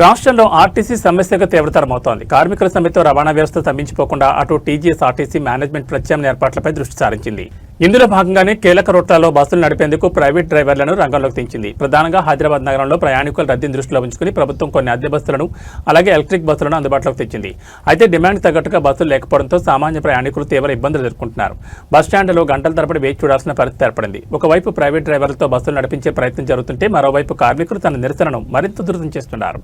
రాష్ట్రంలో ఆర్టీసీ సమస్యగా తీవ్రతరమవుతోంది. కార్మికుల సమ్మెతో రవాణా వ్యవస్థ స్తంభించిపోకుండా అటు టీజీఎస్ ఆర్టీసీ మేనేజ్మెంట్ ప్రత్యామ్నాయ ఏర్పాట్లపై దృష్టి సారించింది. ఇందులో భాగంగానే కీలక రూట్లలో బస్సులు నడిపేందుకు ప్రైవేట్ డ్రైవర్లను రంగంలోకి దించింది. ప్రధానంగా హైదరాబాద్ నగరంలో ప్రయాణికుల రద్దీని దృష్టిలో ఉంచుకుని ప్రభుత్వం కొన్ని అద్దె బస్సులను అలాగే ఎలక్ట్రిక్ బస్సులను అందుబాటులోకి తెచ్చింది. అయితే డిమాండ్ తగ్గట్టుగా బస్సులు లేకపోవడంతో సామాన్య ప్రయాణికులు తీవ్ర ఇబ్బందులు ఎదుర్కొంటున్నారు. బస్టాండ్లో గంటల తరబడి వేచి చూడాల్సిన పరిస్థితి ఏర్పడింది. ఒకవైపు ప్రైవేట్ డ్రైవర్లతో బస్సులు నడిపించే ప్రయత్నం జరుగుతుంటే మరోవైపు కార్మికులు తన నిరసనను మరింత ఉధృతం చేస్తున్నారు.